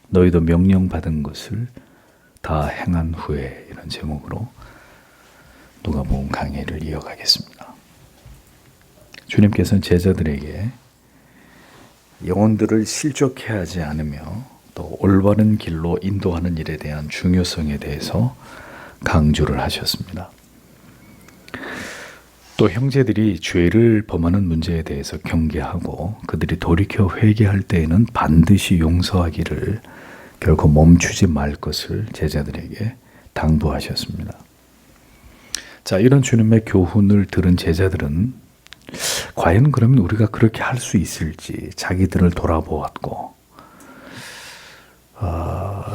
너희도 명령받은 것을 다 행한 후에, 이런 제목으로 누가복음 강의를 이어가겠습니다. 주님께서는 제자들에게 영혼들을 실족해 하지 않으며 또 올바른 길로 인도하는 일에 대한 중요성에 대해서 강조를 하셨습니다. 또 형제들이 죄를 범하는 문제에 대해서 경계하고 그들이 돌이켜 회개할 때에는 반드시 용서하기를 결코 멈추지 말 것을 제자들에게 당부하셨습니다. 자, 이런 주님의 교훈을 들은 제자들은 과연 그러면 우리가 그렇게 할 수 있을지 자기들을 돌아보았고,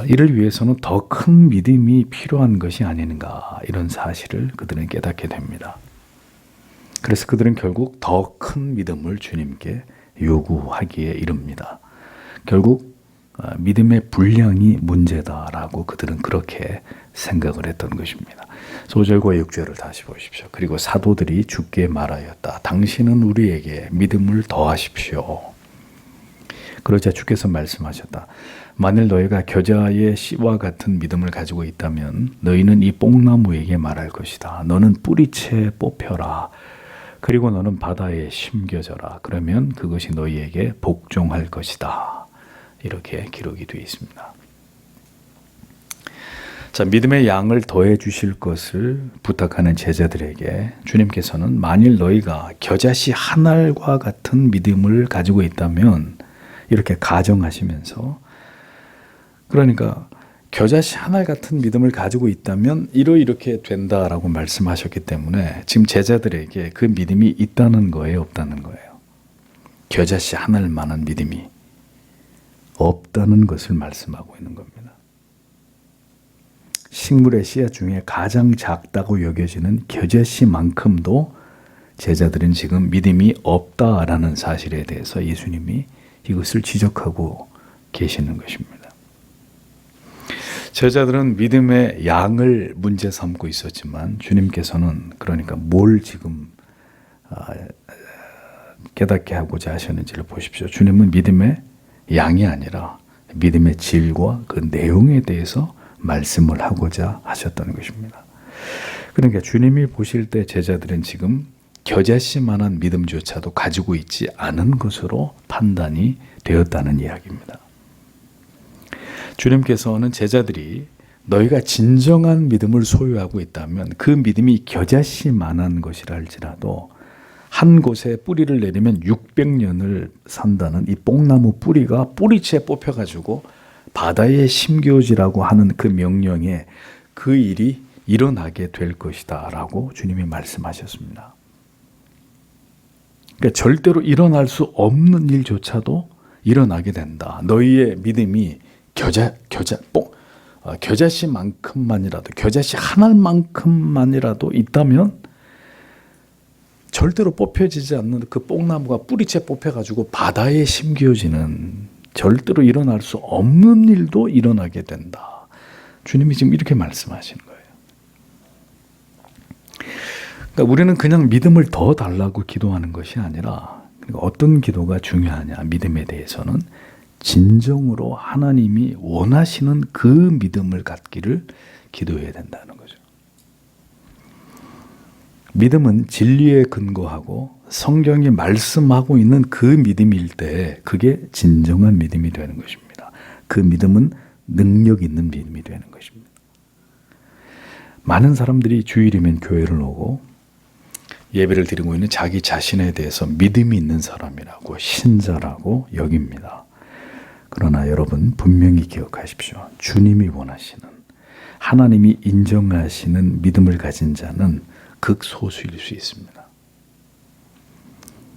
이를 위해서는 더 큰 믿음이 필요한 것이 아닌가, 이런 사실을 그들은 깨닫게 됩니다. 그래서 그들은 결국 더 큰 믿음을 주님께 요구하기에 이릅니다. 결국 믿음의 분량이 문제다라고 그들은 그렇게 생각을 했던 것입니다. 5절과 6절을 다시 보십시오. 그리고 사도들이 주께 말하였다. 당신은 우리에게 믿음을 더하십시오. 그러자 주께서 말씀하셨다. 만일 너희가 겨자의 씨와 같은 믿음을 가지고 있다면 너희는 이 뽕나무에게 말할 것이다. 너는 뿌리채 뽑혀라. 그리고 너는 바다에 심겨져라. 그러면 그것이 너희에게 복종할 것이다. 이렇게 기록이 되어 있습니다. 자, 믿음의 양을 더해 주실 것을 부탁하는 제자들에게 주님께서는 만일 너희가 겨자씨 한 알과 같은 믿음을 가지고 있다면, 이렇게 가정하시면서, 그러니까 겨자씨 한 알 같은 믿음을 가지고 있다면 이렇게 된다라고 말씀하셨기 때문에 지금 제자들에게 그 믿음이 있다는 거예요, 없다는 거예요? 겨자씨 한 알만한 믿음이 없다는 것을 말씀하고 있는 겁니다. 식물의 씨앗 중에 가장 작다고 여겨지는 겨자씨만큼도 제자들은 지금 믿음이 없다라는 사실에 대해서 예수님이 이것을 지적하고 계시는 것입니다. 제자들은 믿음의 양을 문제 삼고 있었지만 주님께서는 그러니까 뭘 지금 깨닫게 하고자 하셨는지를 보십시오. 주님은 믿음의 양이 아니라 믿음의 질과 그 내용에 대해서 말씀을 하고자 하셨다는 것입니다. 그러니까 주님이 보실 때 제자들은 지금 겨자씨만한 믿음조차도 가지고 있지 않은 것으로 판단이 되었다는 이야기입니다. 주님께서는 제자들이 너희가 진정한 믿음을 소유하고 있다면 그 믿음이 겨자씨만한 것이라 할지라도 한 곳에 뿌리를 내리면 600년을 산다는 이 뽕나무 뿌리가 뿌리채 뽑혀가지고 바다에 심겨지라고 하는 그 명령에 그 일이 일어나게 될 것이다 라고 주님이 말씀하셨습니다. 그러니까 절대로 일어날 수 없는 일조차도 일어나게 된다. 너희의 믿음이 겨자씨만큼만이라도, 겨자씨 한 알만큼만이라도 있다면 절대로 뽑혀지지 않는 그 뽕나무가 뿌리채 뽑혀가지고 바다에 심겨지는 절대로 일어날 수 없는 일도 일어나게 된다. 주님이 지금 이렇게 말씀하시는 거예요. 그러니까 우리는 그냥 믿음을 더 달라고 기도하는 것이 아니라, 그러니까 어떤 기도가 중요하냐, 믿음에 대해서는 진정으로 하나님이 원하시는 그 믿음을 갖기를 기도해야 된다는 거죠. 믿음은 진리에 근거하고 성경이 말씀하고 있는 그 믿음일 때 그게 진정한 믿음이 되는 것입니다. 그 믿음은 능력 있는 믿음이 되는 것입니다. 많은 사람들이 주일이면 교회를 오고 예배를 드리고 있는 자기 자신에 대해서 믿음이 있는 사람이라고, 신자라고 여깁니다. 그러나 여러분 분명히 기억하십시오. 주님이 원하시는, 하나님이 인정하시는 믿음을 가진 자는 극소수일 수 있습니다.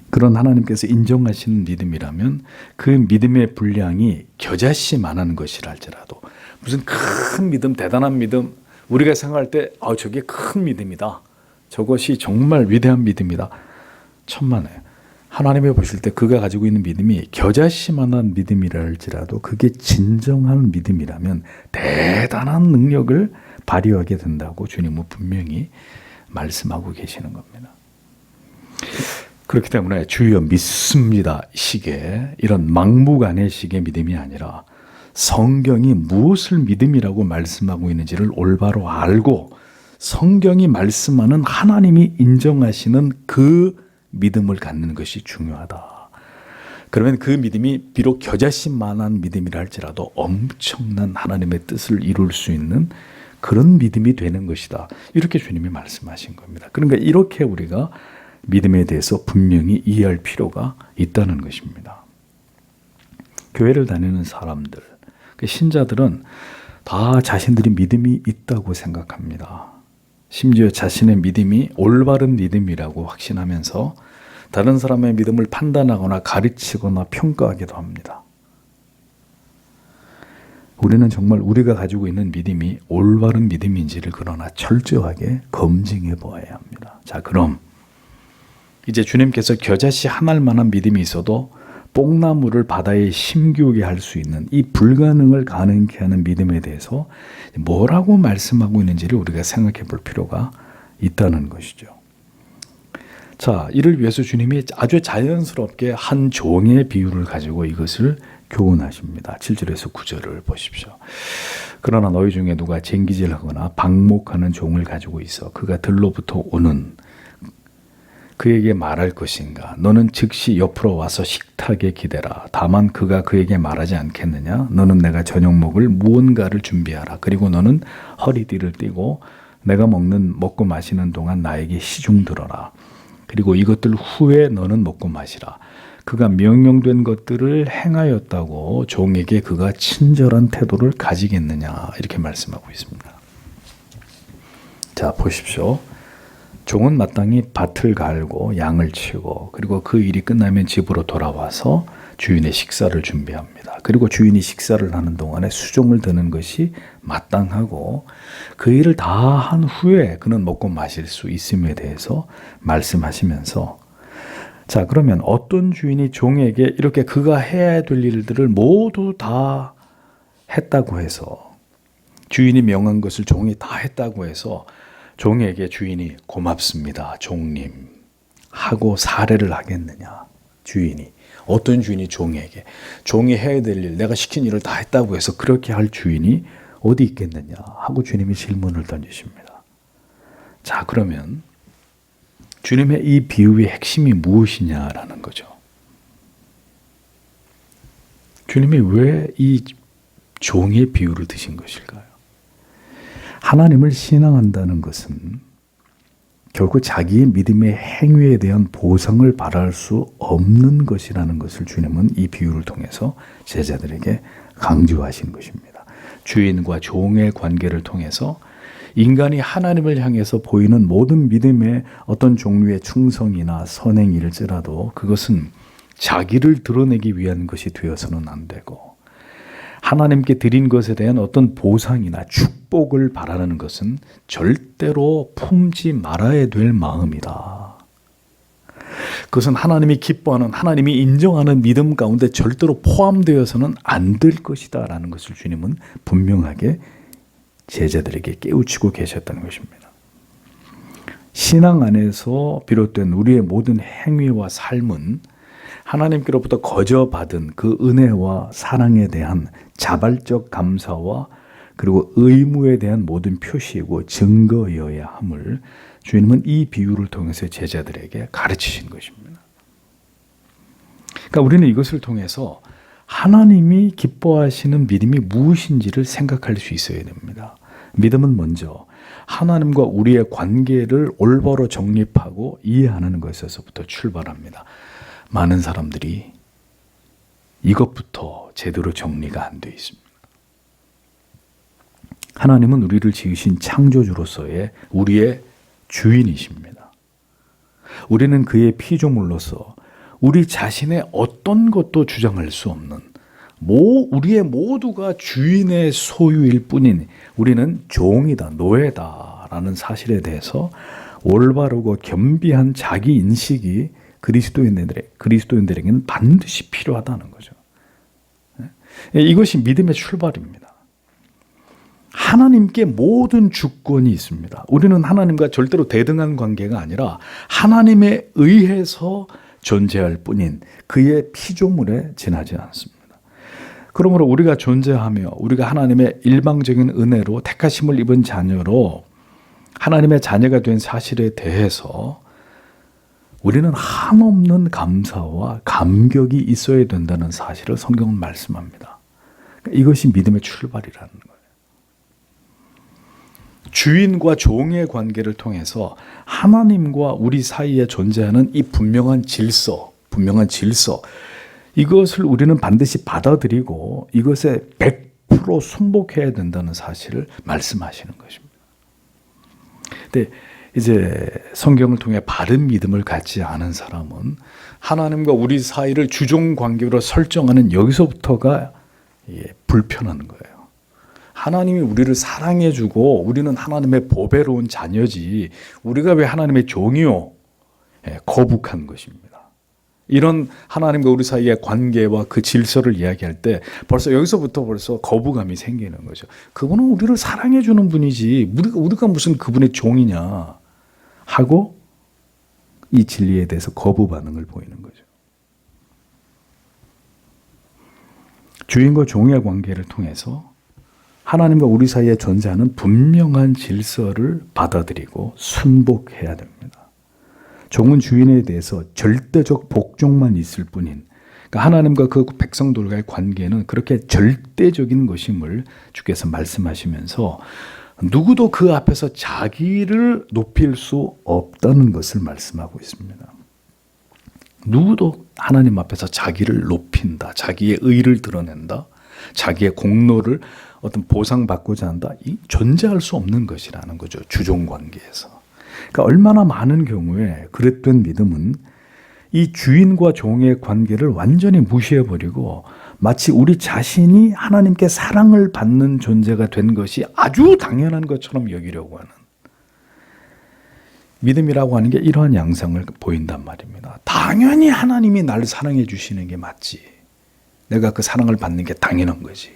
그런 하나님께서 인정하시는 믿음이라면 그 믿음의 분량이 겨자씨만한 것이라 할지라도, 무슨 큰 믿음, 대단한 믿음, 우리가 생각할 때 저게 큰 믿음이다, 저것이 정말 위대한 믿음이다, 천만에요. 하나님이 보실 때 그가 가지고 있는 믿음이 겨자씨만한 믿음이라 할지라도 그게 진정한 믿음이라면 대단한 능력을 발휘하게 된다고 주님은 분명히 말씀하고 계시는 겁니다. 그렇기 때문에 주여 믿습니다 식의, 이런 막무가내 식의 믿음이 아니라 성경이 무엇을 믿음이라고 말씀하고 있는지를 올바로 알고 성경이 말씀하는 하나님이 인정하시는 그 믿음을 갖는 것이 중요하다. 그러면 그 믿음이 비록 겨자씨만한 믿음이라 할지라도 엄청난 하나님의 뜻을 이룰 수 있는 그런 믿음이 되는 것이다. 이렇게 주님이 말씀하신 겁니다. 그러니까 이렇게 우리가 믿음에 대해서 분명히 이해할 필요가 있다는 것입니다. 교회를 다니는 사람들, 신자들은 다 자신들이 믿음이 있다고 생각합니다. 심지어 자신의 믿음이 올바른 믿음이라고 확신하면서 다른 사람의 믿음을 판단하거나 가르치거나 평가하기도 합니다. 우리는 정말 우리가 가지고 있는 믿음이 올바른 믿음인지를 그러나 철저하게 검증해 보아야 합니다. 자, 그럼 이제 주님께서 겨자씨 한 알만한 믿음이 있어도 뽕나무를 바다에 심기우게 할 수 있는 이 불가능을 가능케 하는 믿음에 대해서 뭐라고 말씀하고 있는지를 우리가 생각해 볼 필요가 있다는 것이죠. 자, 이를 위해서 주님이 아주 자연스럽게 한 종의 비유를 가지고 이것을 교훈하십니다. 7절에서 9절을 보십시오. 그러나 너희 중에 누가 쟁기질하거나 방목하는 종을 가지고 있어 그가 들로부터 오는 그에게 말할 것인가? 너는 즉시 옆으로 와서 식탁에 기대라. 다만 그가 그에게 말하지 않겠느냐? 너는 내가 저녁 먹을 무언가를 준비하라. 그리고 너는 허리띠를 띠고 내가 먹고 마시는 동안 나에게 시중 들어라. 그리고 이것들 후에 너는 먹고 마시라. 그가 명령된 것들을 행하였다고 종에게 그가 친절한 태도를 가지겠느냐? 이렇게 말씀하고 있습니다. 자, 보십시오. 종은 마땅히 밭을 갈고 양을 치고 그리고 그 일이 끝나면 집으로 돌아와서 주인의 식사를 준비합니다. 그리고 주인이 식사를 하는 동안에 수종을 드는 것이 마땅하고 그 일을 다 한 후에 그는 먹고 마실 수 있음에 대해서 말씀하시면서 자, 그러면 어떤 주인이 종에게 이렇게 그가 해야 될 일들을 모두 다 했다고 해서 주인이 명한 것을 종이 다 했다고 해서 종에게 주인이 고맙습니다, 종님 하고 사례를 하겠느냐? 주인이 어떤 주인이 종에게 종이 해야 될 일, 내가 시킨 일을 다 했다고 해서 그렇게 할 주인이 어디 있겠느냐? 하고 주님이 질문을 던지십니다. 자, 그러면 주님의 이 비유의 핵심이 무엇이냐라는 거죠. 주님이 왜 이 종의 비유를 드신 것일까요? 하나님을 신앙한다는 것은 결코 자기의 믿음의 행위에 대한 보상을 바랄 수 없는 것이라는 것을 주님은 이 비유를 통해서 제자들에게 강조하신 것입니다. 주인과 종의 관계를 통해서 인간이 하나님을 향해서 보이는 모든 믿음의 어떤 종류의 충성이나 선행일지라도 그것은 자기를 드러내기 위한 것이 되어서는 안 되고 하나님께 드린 것에 대한 어떤 보상이나 축복을 바라는 것은 절대로 품지 말아야 될 마음이다. 그것은 하나님이 기뻐하는, 하나님이 인정하는 믿음 가운데 절대로 포함되어서는 안 될 것이다 라는 것을 주님은 분명하게 제자들에게 깨우치고 계셨다는 것입니다. 신앙 안에서 비롯된 우리의 모든 행위와 삶은 하나님께로부터 거저받은 그 은혜와 사랑에 대한 자발적 감사와 그리고 의무에 대한 모든 표시이고 증거여야 함을 주님은 이 비유를 통해서 제자들에게 가르치신 것입니다. 그러니까 우리는 이것을 통해서 하나님이 기뻐하시는 믿음이 무엇인지를 생각할 수 있어야 됩니다. 믿음은 먼저 하나님과 우리의 관계를 올바로 정립하고 이해하는 것에서부터 출발합니다. 많은 사람들이 이것부터 제대로 정리가 안 되어 있습니다. 하나님은 우리를 지으신 창조주로서의 우리의 주인이십니다. 우리는 그의 피조물로서 우리 자신의 어떤 것도 주장할 수 없는 우리의 모두가 주인의 소유일 뿐인 우리는 종이다, 노예다라는 사실에 대해서 올바르고 겸비한 자기 인식이 그리스도인들에게는 반드시 필요하다는 거죠. 이것이 믿음의 출발입니다. 하나님께 모든 주권이 있습니다. 우리는 하나님과 절대로 대등한 관계가 아니라 하나님에 의해서 존재할 뿐인 그의 피조물에 지나지 않습니다. 그러므로 우리가 존재하며 우리가 하나님의 일방적인 은혜로 택하심을 입은 자녀로 하나님의 자녀가 된 사실에 대해서 우리는 한없는 감사와 감격이 있어야 된다는 사실을 성경은 말씀합니다. 이것이 믿음의 출발이라는 거예요. 주인과 종의 관계를 통해서 하나님과 우리 사이에 존재하는 이 분명한 질서, 이것을 우리는 반드시 받아들이고 이것에 100% 순복해야 된다는 사실을 말씀하시는 것입니다. 근데 이제 성경을 통해 바른 믿음을 갖지 않은 사람은 하나님과 우리 사이를 주종 관계로 설정하는 여기서부터가 불편한 거예요. 하나님이 우리를 사랑해주고 우리는 하나님의 보배로운 자녀지 우리가 왜 하나님의 종이요? 거북한 것입니다. 이런 하나님과 우리 사이의 관계와 그 질서를 이야기할 때 벌써 거부감이 생기는 거죠. 그분은 우리를 사랑해주는 분이지 우리가 무슨 그분의 종이냐 하고 이 진리에 대해서 거부 반응을 보이는 거죠. 주인과 종의 관계를 통해서 하나님과 우리 사이에 존재하는 분명한 질서를 받아들이고 순복해야 됩니다. 종은 주인에 대해서 절대적 복종만 있을 뿐인, 그러니까 하나님과 그 백성들과의 관계는 그렇게 절대적인 것임을 주께서 말씀하시면서 누구도 그 앞에서 자기를 높일 수 없다는 것을 말씀하고 있습니다. 누구도 하나님 앞에서 자기를 높인다, 자기의 의를 드러낸다, 자기의 공로를 어떤 보상받고자 한다, 이 존재할 수 없는 것이라는 거죠. 주종 관계에서. 그러니까 얼마나 많은 경우에 그릇된 믿음은 이 주인과 종의 관계를 완전히 무시해버리고 마치 우리 자신이 하나님께 사랑을 받는 존재가 된 것이 아주 당연한 것처럼 여기려고 하는, 믿음이라고 하는 게 이러한 양상을 보인단 말입니다. 당연히 하나님이 나를 사랑해 주시는 게 맞지, 내가 그 사랑을 받는 게 당연한 거지,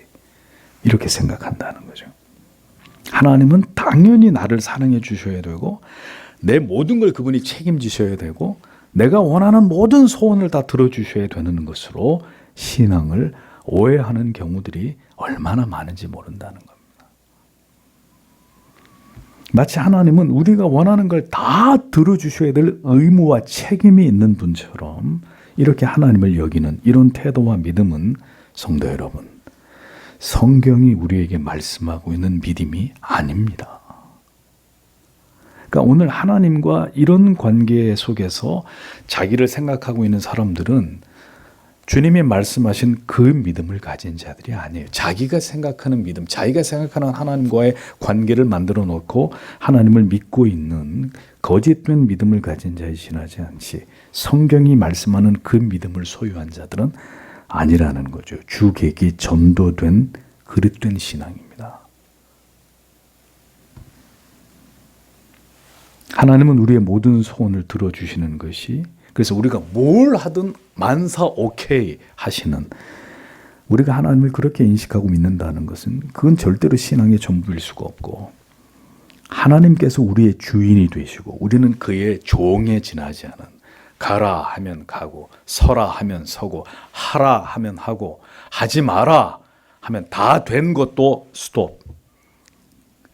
이렇게 생각한다는 거죠. 하나님은 당연히 나를 사랑해 주셔야 되고 내 모든 걸 그분이 책임지셔야 되고 내가 원하는 모든 소원을 다 들어주셔야 되는 것으로 신앙을 오해하는 경우들이 얼마나 많은지 모른다는 겁니다. 마치 하나님은 우리가 원하는 걸 다 들어주셔야 될 의무와 책임이 있는 분처럼 이렇게 하나님을 여기는 이런 태도와 믿음은, 성도 여러분, 성경이 우리에게 말씀하고 있는 믿음이 아닙니다. 그러니까 오늘 하나님과 이런 관계 속에서 자기를 생각하고 있는 사람들은 주님이 말씀하신 그 믿음을 가진 자들이 아니에요. 자기가 생각하는 믿음, 자기가 생각하는 하나님과의 관계를 만들어 놓고 하나님을 믿고 있는 거짓된 믿음을 가진 자에 지나지 않지, 성경이 말씀하는 그 믿음을 소유한 자들은 아니라는 거죠. 주객이 전도된 그릇된 신앙입니다. 하나님은 우리의 모든 소원을 들어주시는 것이, 그래서 우리가 뭘 하든 만사 오케이 하시는, 우리가 하나님을 그렇게 인식하고 믿는다는 것은 그건 절대로 신앙의 전부일 수가 없고, 하나님께서 우리의 주인이 되시고 우리는 그의 종에 지나지 않은, 가라 하면 가고 서라 하면 서고 하라 하면 하고 하지 마라 하면 다 된 것도 스톱,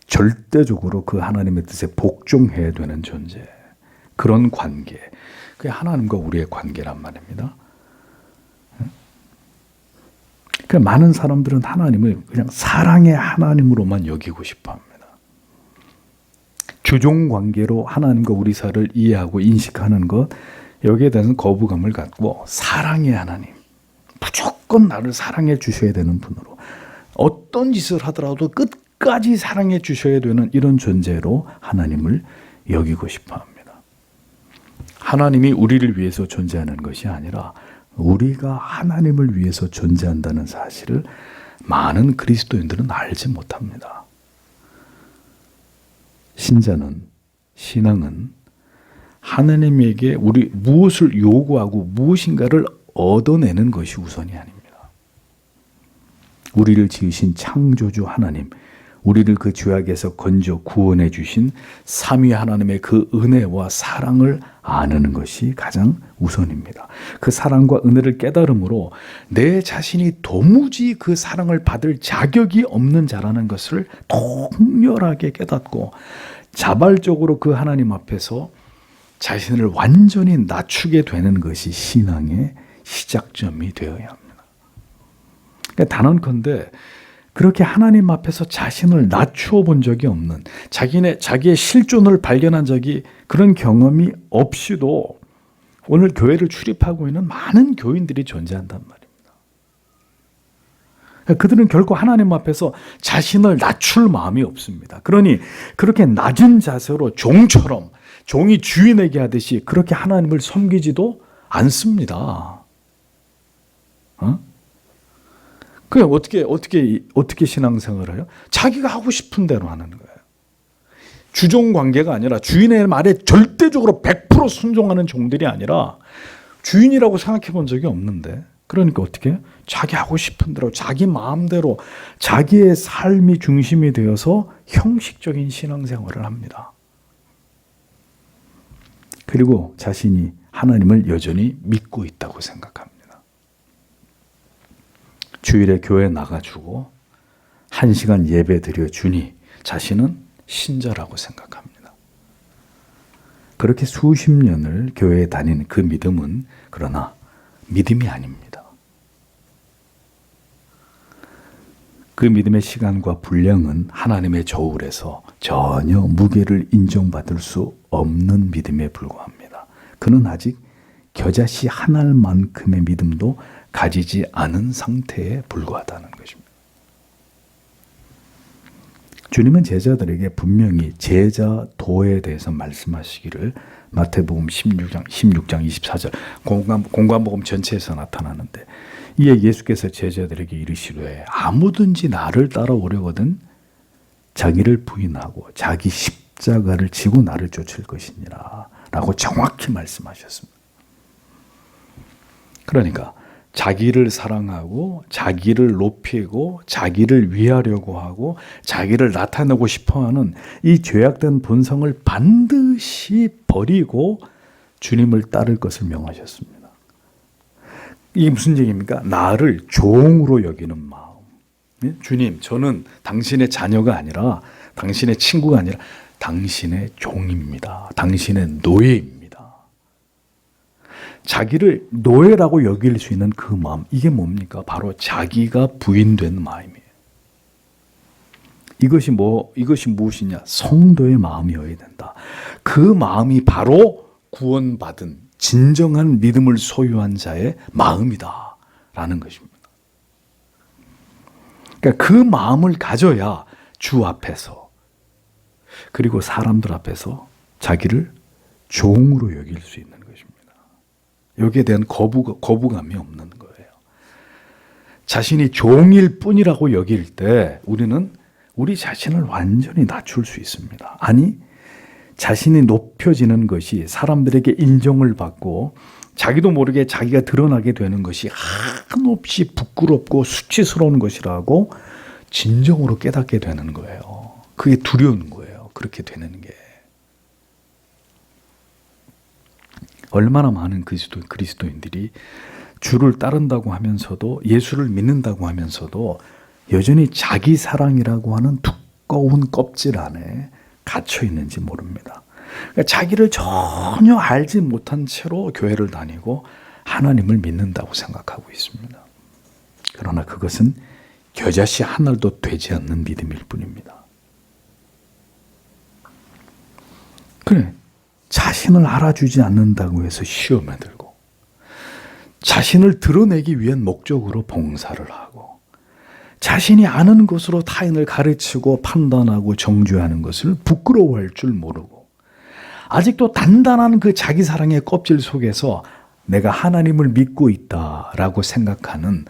절대적으로 그 하나님의 뜻에 복종해야 되는 존재, 그런 관계, 그게 하나님과 우리의 관계란 말입니다. 그러니까 많은 사람들은 하나님을 그냥 사랑의 하나님으로만 여기고 싶어 합니다. 주종 관계로 하나님과 우리 사이를 이해하고 인식하는 것, 여기에 대해서는 거부감을 갖고 사랑의 하나님, 무조건 나를 사랑해 주셔야 되는 분으로, 어떤 짓을 하더라도 끝까지 사랑해 주셔야 되는 이런 존재로 하나님을 여기고 싶어 합니다. 하나님이 우리를 위해서 존재하는 것이 아니라 우리가 하나님을 위해서 존재한다는 사실을 많은 그리스도인들은 알지 못합니다. 신앙은 하나님에게 우리 무엇을 요구하고 무엇인가를 얻어내는 것이 우선이 아닙니다. 우리를 지으신 창조주 하나님, 우리를 그 죄악에서 건져 구원해 주신 삼위 하나님의 그 은혜와 사랑을 아는 것이 가장 우선입니다. 그 사랑과 은혜를 깨달음으로 내 자신이 도무지 그 사랑을 받을 자격이 없는 자라는 것을 통렬하게 깨닫고 자발적으로 그 하나님 앞에서 자신을 완전히 낮추게 되는 것이 신앙의 시작점이 되어야 합니다. 그러니까 단언컨대 그렇게 하나님 앞에서 자신을 낮추어 본 적이 없는, 자기의 실존을 발견한 적이 그런 경험이 없이도 오늘 교회를 출입하고 있는 많은 교인들이 존재한단 말입니다. 그들은 결코 하나님 앞에서 자신을 낮출 마음이 없습니다. 그러니 그렇게 낮은 자세로 종처럼, 종이 주인에게 하듯이 그렇게 하나님을 섬기지도 않습니다. 그냥 어떻게 신앙생활을 해요? 자기가 하고 싶은 대로 하는 거예요. 주종 관계가 아니라 주인의 말에 절대적으로 100% 순종하는 종들이 아니라 주인이라고 생각해 본 적이 없는데, 그러니까 어떻게 해요? 자기 하고 싶은 대로 자기 마음대로 자기의 삶이 중심이 되어서 형식적인 신앙생활을 합니다. 그리고 자신이 하나님을 여전히 믿고 있다고 생각합니다. 주일에 교회 나가주고 1시간 예배 드려 주니 자신은 신자라고 생각합니다. 그렇게 수십 년을 교회에 다닌 그 믿음은 그러나 믿음이 아닙니다. 그 믿음의 시간과 분량은 하나님의 저울에서 전혀 무게를 인정받을 수 없는 믿음에 불과합니다. 그는 아직 겨자씨 한 알만큼의 믿음도 가지지 않은 상태에 불과하다는 것입니다. 주님은 제자들에게 분명히 제자도에 대해서 말씀하시기를 마태복음 16장 24절 공관복음 전체에서 나타나는데, 이에 예수께서 제자들에게 이르시되 아무든지 나를 따라오려거든 자기를 부인하고 자기 십자가를 지고 나를 쫓을 것이니라 라고 정확히 말씀하셨습니다. 그러니까 자기를 사랑하고 자기를 높이고 자기를 위하려고 하고 자기를 나타내고 싶어하는 이 죄악된 본성을 반드시 버리고 주님을 따를 것을 명하셨습니다. 이게 무슨 얘기입니까? 나를 종으로 여기는 마음. 주님, 저는 당신의 자녀가 아니라, 당신의 친구가 아니라 당신의 종입니다. 당신의 노예입니다. 자기를 노예라고 여길 수 있는 그 마음, 이게 뭡니까? 바로 자기가 부인된 마음이에요. 이것이 무엇이냐? 성도의 마음이어야 된다. 그 마음이 바로 구원받은 진정한 믿음을 소유한 자의 마음이다 라는 것입니다. 그러니까 그 마음을 가져야 주 앞에서, 그리고 사람들 앞에서 자기를 종으로 여길 수 있는 것입니다. 여기에 대한 거부감이 없는 거예요. 자신이 종일 뿐이라고 여길 때 우리는 우리 자신을 완전히 낮출 수 있습니다. 아니, 자신이 높여지는 것이 사람들에게 인정을 받고 자기도 모르게 자기가 드러나게 되는 것이 한없이 부끄럽고 수치스러운 것이라고 진정으로 깨닫게 되는 거예요. 그게 두려운 거예요. 그렇게 되는 게. 얼마나 많은 그리스도인들이 주를 따른다고 하면서도, 예수를 믿는다고 하면서도 여전히 자기 사랑이라고 하는 두꺼운 껍질 안에 갇혀 있는지 모릅니다. 그러니까 자기를 전혀 알지 못한 채로 교회를 다니고 하나님을 믿는다고 생각하고 있습니다. 그러나 그것은 겨자씨 한 알도 되지 않는 믿음일 뿐입니다. 그래, 자신을 알아주지 않는다고 해서 시험에 들고, 자신을 드러내기 위한 목적으로 봉사를 하고, 자신이 아는 것으로 타인을 가르치고 판단하고 정죄하는 것을 부끄러워할 줄 모르고, 아직도 단단한 그 자기 사랑의 껍질 속에서 내가 하나님을 믿고 있다라고 생각하는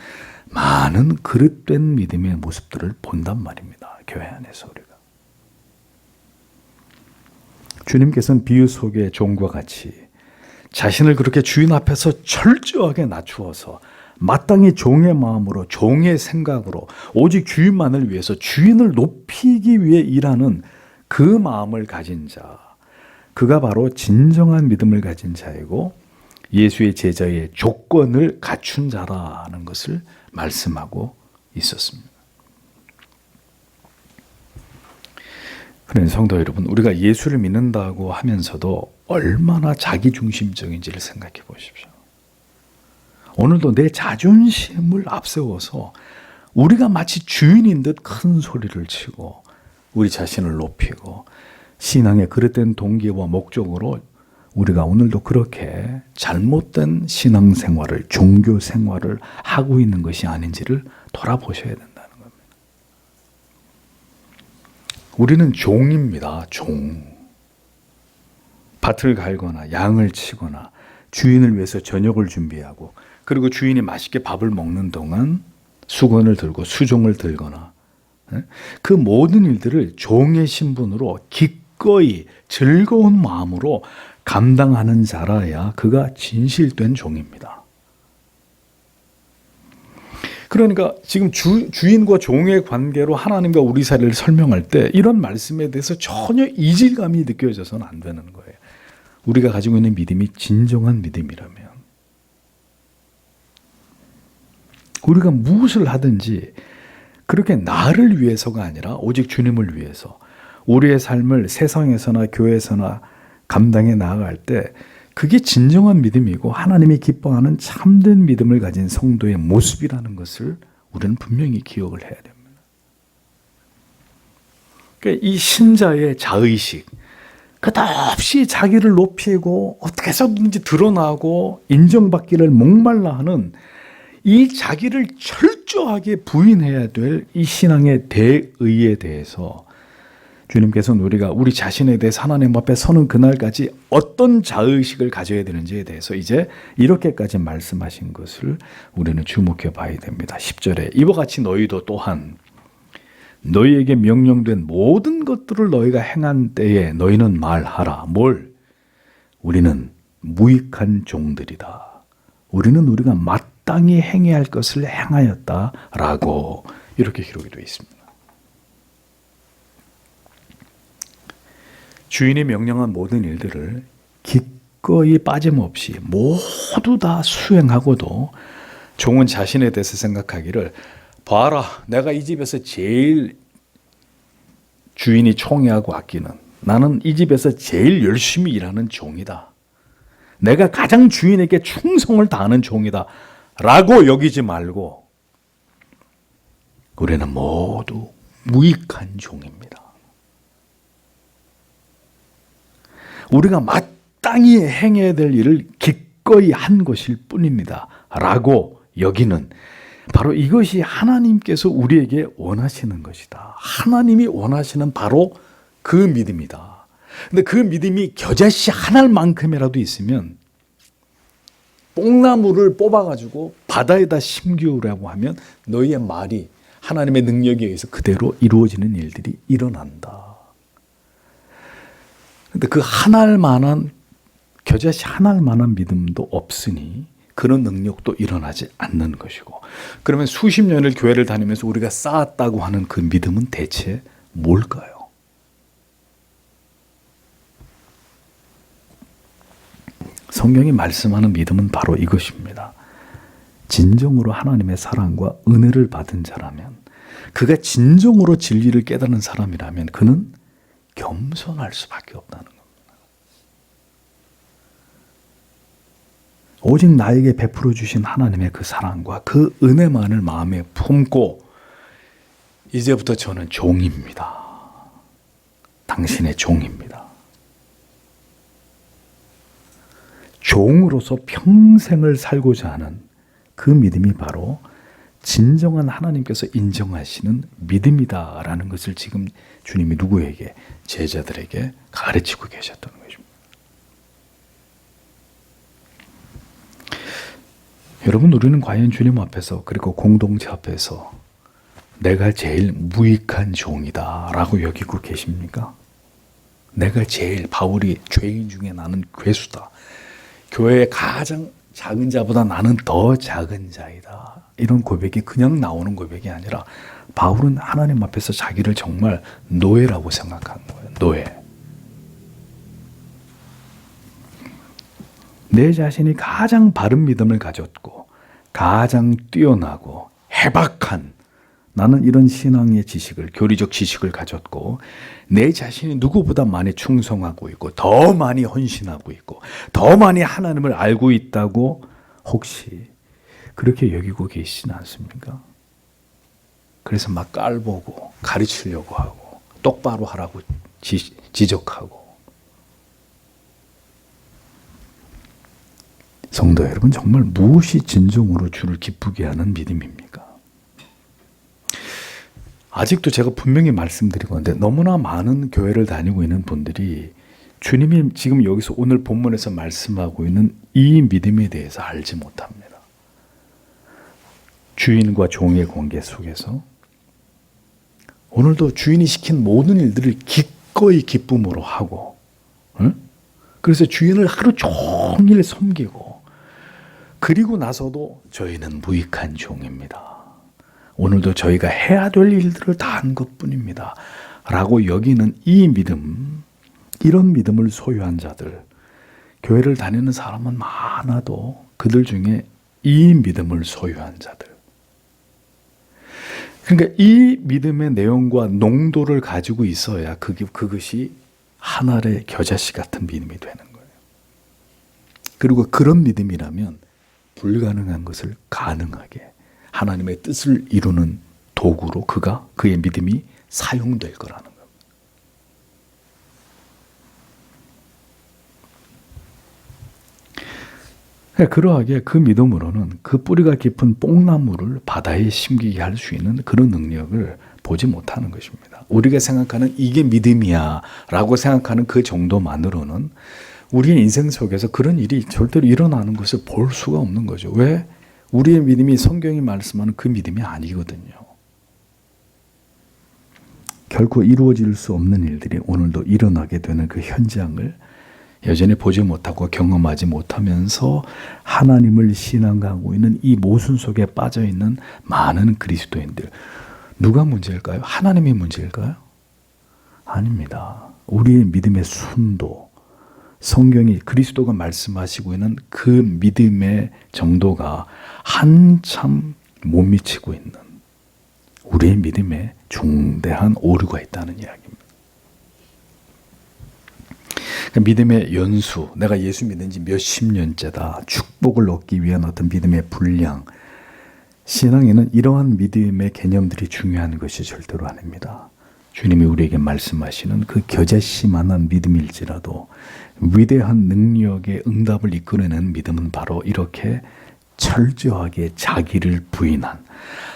많은 그릇된 믿음의 모습들을 본단 말입니다. 교회 안에서 우리가. 주님께서는 비유 속의 종과 같이 자신을 그렇게 주인 앞에서 철저하게 낮추어서 마땅히 종의 마음으로, 종의 생각으로 오직 주인만을 위해서 주인을 높이기 위해 일하는 그 마음을 가진 자, 그가 바로 진정한 믿음을 가진 자이고 예수의 제자의 조건을 갖춘 자라는 것을 말씀하고 있었습니다. 그런 성도 여러분, 우리가 예수를 믿는다고 하면서도 얼마나 자기중심적인지를 생각해 보십시오. 오늘도 내 자존심을 앞세워서 우리가 마치 주인인 듯 큰 소리를 치고 우리 자신을 높이고 신앙의 그릇된 동기와 목적으로 우리가 오늘도 그렇게 잘못된 신앙생활을, 종교생활을 하고 있는 것이 아닌지를 돌아보셔야 된다는 겁니다. 우리는 종입니다. 종. 밭을 갈거나 양을 치거나 주인을 위해서 저녁을 준비하고 그리고 주인이 맛있게 밥을 먹는 동안 수건을 들고 수종을 들거나 그 모든 일들을 종의 신분으로 기꺼이 즐거운 마음으로 감당하는 자라야 그가 진실된 종입니다. 그러니까 지금 주인과 종의 관계로 하나님과 우리 사이를 설명할 때 이런 말씀에 대해서 전혀 이질감이 느껴져서는 안 되는 거예요. 우리가 가지고 있는 믿음이 진정한 믿음이라면 우리가 무엇을 하든지 그렇게 나를 위해서가 아니라 오직 주님을 위해서 우리의 삶을 세상에서나 교회에서나 감당해 나아갈 때 그게 진정한 믿음이고 하나님이 기뻐하는 참된 믿음을 가진 성도의 모습이라는 것을 우리는 분명히 기억을 해야 됩니다. 그러니까 이 신자의 자의식, 끝없이 자기를 높이고 어떻게 해서든지 드러나고 인정받기를 목말라 하는 이 자기를 철저하게 부인해야 될 이 신앙의 대의에 대해서 주님께서는 우리가 우리 자신에 대해서 하나님 앞에 서는 그날까지 어떤 자의식을 가져야 되는지에 대해서 이제 이렇게까지 말씀하신 것을 우리는 주목해 봐야 됩니다. 10절에 이와 같이 너희도 또한 너희에게 명령된 모든 것들을 너희가 행한 때에 너희는 말하라. 뭘? 우리는 무익한 종들이다. 우리는 우리가 마땅히 행해야 할 것을 행하였다라고 이렇게 기록이 되어 있습니다. 주인이 명령한 모든 일들을 기꺼이 빠짐없이 모두 다 수행하고도 종은 자신에 대해서 생각하기를 봐라, 내가 이 집에서 제일 주인이 총애하고 아끼는, 나는 이 집에서 제일 열심히 일하는 종이다. 내가 가장 주인에게 충성을 다하는 종이다 라고 여기지 말고 우리는 모두 무익한 종입니다. 우리가 마땅히 행해야 될 일을 기꺼이 한 것일 뿐입니다 라고 여기는 바로 이것이 하나님께서 우리에게 원하시는 것이다. 하나님이 원하시는 바로 그 믿음이다. 근데 그 믿음이 겨자씨 한 알만큼이라도 있으면 뽕나무를 뽑아가지고 바다에다 심기우라고 하면 너희의 말이 하나님의 능력에 의해서 그대로 이루어지는 일들이 일어난다. 근데 그 한 알만한 겨자씨 한 알만한 믿음도 없으니 그런 능력도 일어나지 않는 것이고, 그러면 수십 년을 교회를 다니면서 우리가 쌓았다고 하는 그 믿음은 대체 뭘까요? 성경이 말씀하는 믿음은 바로 이것입니다. 진정으로 하나님의 사랑과 은혜를 받은 자라면, 그가 진정으로 진리를 깨닫는 사람이라면 그는 겸손할 수밖에 없다는 겁니다. 오직 나에게 베풀어 주신 하나님의 그 사랑과 그 은혜만을 마음에 품고 이제부터 저는 종입니다. 당신의 종입니다. 종으로서 평생을 살고자 하는 그 믿음이 바로 진정한 하나님께서 인정하시는 믿음이다라는 것을 지금 주님이 누구에게? 제자들에게 가르치고 계셨던 것입니다. 여러분, 우리는 과연 주님 앞에서 그리고 공동체 앞에서 내가 제일 무익한 종이다 라고 여기고 계십니까? 내가 제일, 바울이 죄인 중에 나는 괴수다, 교회의 가장 작은 자보다 나는 더 작은 자이다, 이런 고백이 그냥 나오는 고백이 아니라 바울은 하나님 앞에서 자기를 정말 노예라고 생각한 거예요. 노예. 내 자신이 가장 바른 믿음을 가졌고 가장 뛰어나고 해박한 나는 이런 신앙의 지식을, 교리적 지식을 가졌고 내 자신이 누구보다 많이 충성하고 있고 더 많이 헌신하고 있고 더 많이 하나님을 알고 있다고 혹시 그렇게 여기고 계시진 않습니까? 그래서 막 깔보고 가르치려고 하고 똑바로 하라고 지적하고. 성도 여러분, 정말 무엇이 진정으로 주를 기쁘게 하는 믿음입니까? 아직도 제가 분명히 말씀드리건데 너무나 많은 교회를 다니고 있는 분들이 주님이 지금 여기서 오늘 본문에서 말씀하고 있는 이 믿음에 대해서 알지 못합니다. 주인과 종의 관계 속에서 오늘도 주인이 시킨 모든 일들을 기꺼이 기쁨으로 하고, 그래서 주인을 하루 종일 섬기고, 그리고 나서도 저희는 무익한 종입니다. 오늘도 저희가 해야 될 일들을 다 한 것뿐입니다. 라고 여기는 이 믿음, 이런 믿음을 소유한 자들, 교회를 다니는 사람은 많아도 그들 중에 이 믿음을 소유한 자들. 그러니까 이 믿음의 내용과 농도를 가지고 있어야 그것이 하늘의 겨자씨 같은 믿음이 되는 거예요. 그리고 그런 믿음이라면 불가능한 것을 가능하게 하나님의 뜻을 이루는 도구로 그의 믿음이 사용될 거라는 겁니다. 그러하게 그 믿음으로는 그 뿌리가 깊은 뽕나무를 바다에 심기게 할 수 있는 그런 능력을 보지 못하는 것입니다. 우리가 생각하는 이게 믿음이야 라고 생각하는 그 정도만으로는 우리의 인생 속에서 그런 일이 절대로 일어나는 것을 볼 수가 없는 거죠. 왜? 우리의 믿음이 성경이 말씀하는 그 믿음이 아니거든요. 결코 이루어질 수 없는 일들이 오늘도 일어나게 되는 그 현장을 여전히 보지 못하고 경험하지 못하면서 하나님을 신앙하고 있는 이 모순 속에 빠져있는 많은 그리스도인들. 누가 문제일까요? 하나님의 문제일까요? 아닙니다. 우리의 믿음의 순도, 성경이 그리스도가 말씀하시고 있는 그 믿음의 정도가 한참 못 미치고 있는 우리의 믿음에 중대한 오류가 있다는 이야기입니다. 믿음의 연수, 내가 예수 믿은 지 몇십 년째다, 축복을 얻기 위한 어떤 믿음의 분량, 신앙에는 이러한 믿음의 개념들이 중요한 것이 절대로 아닙니다. 주님이 우리에게 말씀하시는 그 겨자씨만한 믿음일지라도 위대한 능력의 응답을 이끌어내는 믿음은 바로 이렇게 철저하게 자기를 부인한,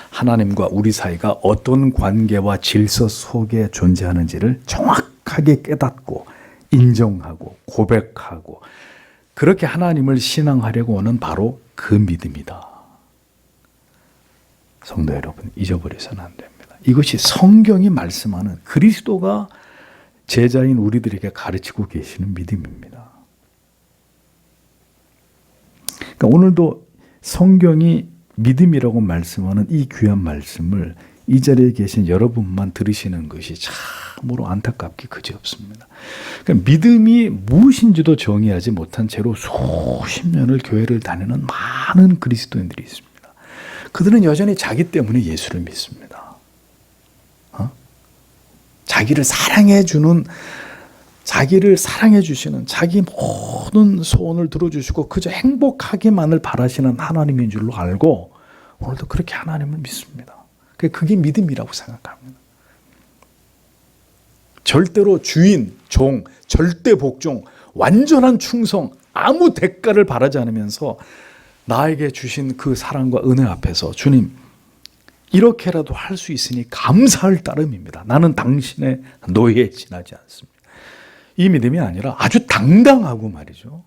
하나님과 우리 사이가 어떤 관계와 질서 속에 존재하는지를 정확하게 깨닫고 인정하고 고백하고 그렇게 하나님을 신앙하려고 하는 바로 그 믿음이다. 성도 여러분, 잊어버려서는 안 됩니다. 이것이 성경이 말씀하는 그리스도가 제자인 우리들에게 가르치고 계시는 믿음입니다. 그러니까 오늘도 성경이 믿음이라고 말씀하는 이 귀한 말씀을 이 자리에 계신 여러분만 들으시는 것이 참으로 안타깝게 그지없습니다. 그러니까 믿음이 무엇인지도 정의하지 못한 채로 수십 년을 교회를 다니는 많은 그리스도인들이 있습니다. 그들은 여전히 자기 때문에 예수를 믿습니다. 자기를 사랑해 주시는, 자기 모든 소원을 들어주시고 그저 행복하기만을 바라시는 하나님인 줄로 알고 오늘도 그렇게 하나님을 믿습니다. 그게 믿음이라고 생각합니다. 절대로 주인, 종, 절대 복종, 완전한 충성, 아무 대가를 바라지 않으면서 나에게 주신 그 사랑과 은혜 앞에서 주님, 이렇게라도 할 수 있으니 감사할 따름입니다. 나는 당신의 노예에 지나지 않습니다. 이 믿음이 아니라 아주 당당하고 말이죠.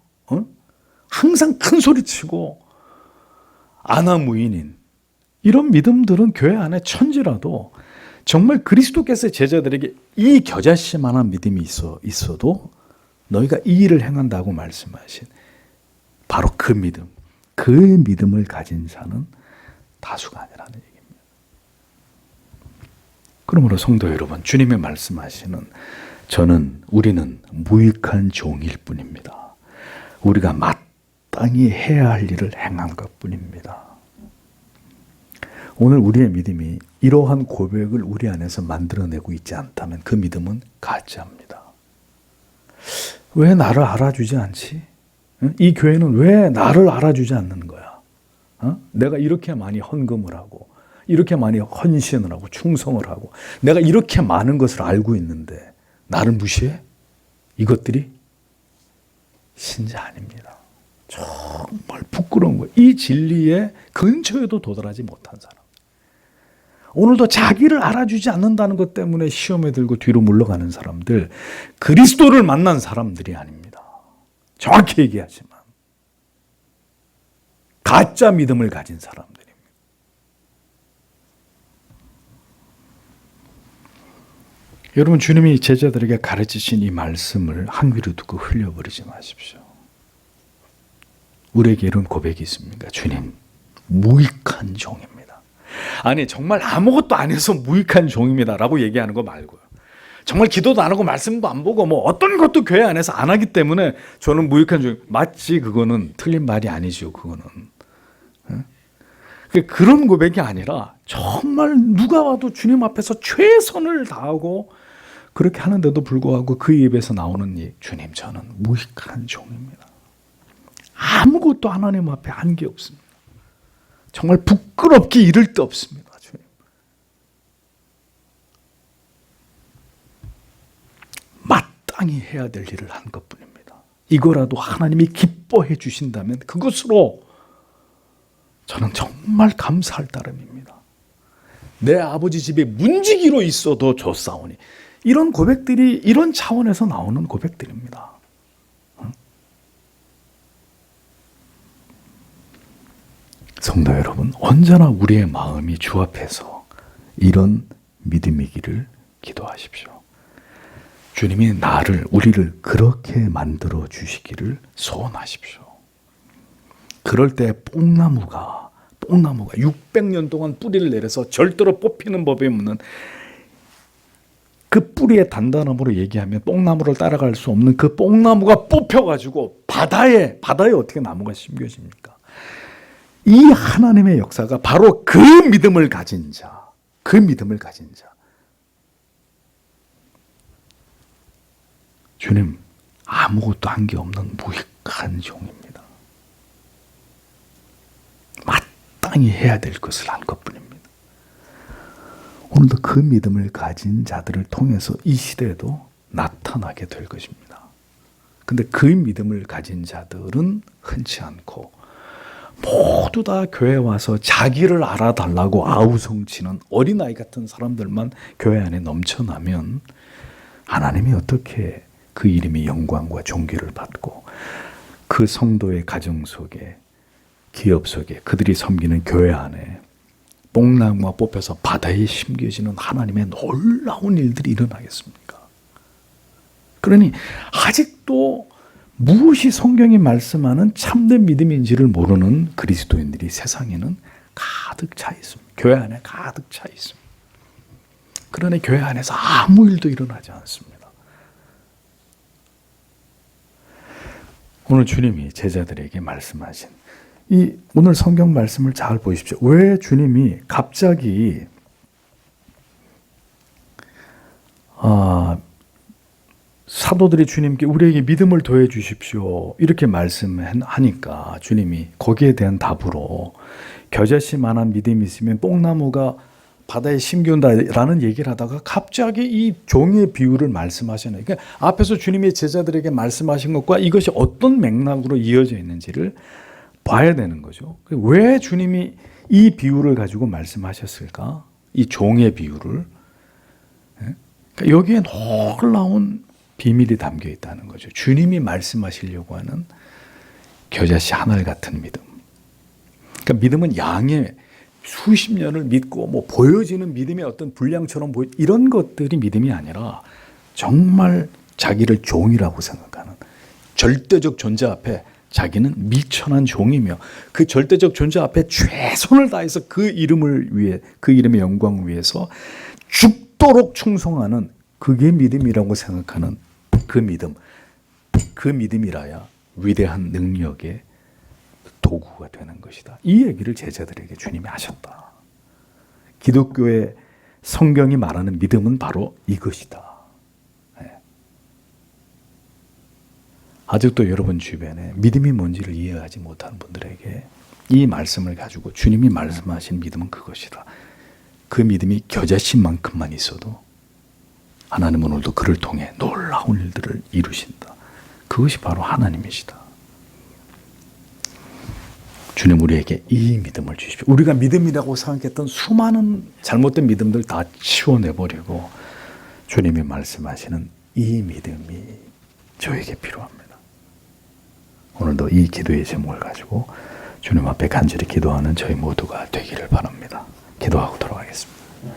항상 큰 소리치고 아나무인인 이런 믿음들은 교회 안에 천지라도 정말 그리스도께서 제자들에게 이 겨자씨만한 믿음이 있어도 너희가 이 일을 행한다고 말씀하신 바로 그 믿음, 그 믿음을 가진 자는 다수가 아니라는 얘기입니다. 그러므로 성도 여러분, 주님의 말씀하시는 우리는 무익한 종일 뿐입니다. 우리가 마땅히 해야 할 일을 행한 것뿐입니다. 오늘 우리의 믿음이 이러한 고백을 우리 안에서 만들어내고 있지 않다면 그 믿음은 가짜입니다. 왜 나를 알아주지 않지? 이 교회는 왜 나를 알아주지 않는 거야? 내가 이렇게 많이 헌금을 하고 이렇게 많이 헌신을 하고 충성을 하고 내가 이렇게 많은 것을 알고 있는데 나를 무시해? 이것들이 신자 아닙니다. 정말 부끄러운 거예요. 이 진리의 근처에도 도달하지 못한 사람. 오늘도 자기를 알아주지 않는다는 것 때문에 시험에 들고 뒤로 물러가는 사람들, 그리스도를 만난 사람들이 아닙니다. 정확히 얘기하지만 가짜 믿음을 가진 사람들입니다. 여러분, 주님이 제자들에게 가르치신 이 말씀을 한 귀로 듣고 흘려버리지 마십시오. 우리에게 이런 고백이 있습니까? 주님, 무익한 종입니다. 아니, 정말 아무것도 안 해서 무익한 종입니다 라고 얘기하는 거 말고요. 정말 기도도 안 하고 말씀도 안 보고 뭐 어떤 것도 교회 안에서 안 하기 때문에 저는 무익한 종, 맞지? 그거는 틀린 말이 아니죠. 그거는. 그런 고백이 아니라 정말 누가 와도 주님 앞에서 최선을 다하고 그렇게 하는데도 불구하고 그 입에서 나오는 이 주님, 저는 무익한 종입니다. 아무것도 하나님 앞에 한 게 없습니다. 정말 부끄럽게 이를 데 없습니다. 주님. 마땅히 해야 될 일을 한 것뿐입니다. 이거라도 하나님이 기뻐해 주신다면 그것으로 저는 정말 감사할 따름입니다. 내 아버지 집에 문지기로 있어도 좋사오니. 이런 고백들이 이런 차원에서 나오는 고백들입니다. 성도 여러분, 언제나 우리의 마음이 주 앞에서 이런 믿음이기를 기도하십시오. 주님이 우리를 그렇게 만들어 주시기를 소원하십시오. 그럴 때 뽕나무가 600년 동안 뿌리를 내려서 절대로 뽑히는 법이 없는 그 뿌리의 단단함으로 얘기하면 뽕나무를 따라갈 수 없는 그 뽕나무가 뽑혀가지고 바다에 어떻게 나무가 심겨집니까? 이 하나님의 역사가 바로 그 믿음을 가진 자. 주님, 아무것도 한 게 없는 무익한 종입니다. 마땅히 해야 될 것을 한 것뿐입니다. 오늘도 그 믿음을 가진 자들을 통해서 이 시대에도 나타나게 될 것입니다. 근데 그 믿음을 가진 자들은 흔치 않고 모두 다 교회에 와서 자기를 알아달라고 아우성치는 어린아이 같은 사람들만 교회 안에 넘쳐나면 하나님이 어떻게 그 이름의 영광과 존귀를 받고 그 성도의 가정 속에, 기업 속에, 그들이 섬기는 교회 안에 뽕나무가 뽑혀서 바다에 심겨지는 하나님의 놀라운 일들이 일어나겠습니까? 그러니 아직도 무엇이 성경이 말씀하는 참된 믿음인지를 모르는 그리스도인들이 세상에는 가득 차 있습니다. 교회 안에 가득 차 있습니다. 그러니 교회 안에서 아무 일도 일어나지 않습니다. 오늘 주님이 제자들에게 말씀하신 이 오늘 성경 말씀을 잘 보십시오. 왜 주님이 갑자기 사도들이 주님께 우리에게 믿음을 더해 주십시오 이렇게 말씀하니까 주님이 거기에 대한 답으로 겨자씨만한 믿음이 있으면 뽕나무가 바다에 심겨온다라는 얘기를 하다가 갑자기 이 종의 비유를 말씀하시는, 그러니까 앞에서 주님이 제자들에게 말씀하신 것과 이것이 어떤 맥락으로 이어져 있는지를 봐야 되는 거죠. 왜 주님이 이 비유를 가지고 말씀하셨을까? 이 종의 비유를. 그러니까 여기에 놀라운 비밀이 담겨 있다는 거죠. 주님이 말씀하시려고 하는 겨자씨 하늘 같은 믿음. 그러니까 믿음은 양의 수십 년을 믿고 뭐 보여지는 믿음의 어떤 분량처럼 이런 것들이 믿음이 아니라 정말 자기를 종이라고 생각하는 절대적 존재 앞에 자기는 미천한 종이며 그 절대적 존재 앞에 최선을 다해서 그 이름을 위해, 그 이름의 영광을 위해서 죽도록 충성하는 그게 믿음이라고 생각하는 그 믿음이라야 위대한 능력의 도구가 되는 것이다. 이 얘기를 제자들에게 주님이 하셨다. 기독교의 성경이 말하는 믿음은 바로 이것이다. 네. 아직도 여러분 주변에 믿음이 뭔지를 이해하지 못하는 분들에게 이 말씀을 가지고 주님이 말씀하신 믿음은 그것이다. 그 믿음이 겨자씨만큼만 있어도 하나님은 오늘도 그를 통해 놀라운 일들을 이루신다. 그것이 바로 하나님이시다. 주님 우리에게 이 믿음을 주십시오. 우리가 믿음이라고 생각했던 수많은 잘못된 믿음들 다 치워내버리고 주님이 말씀하시는 이 믿음이 저에게 필요합니다. 오늘도 이 기도의 제목을 가지고 주님 앞에 간절히 기도하는 저희 모두가 되기를 바랍니다. 기도하고 돌아가겠습니다.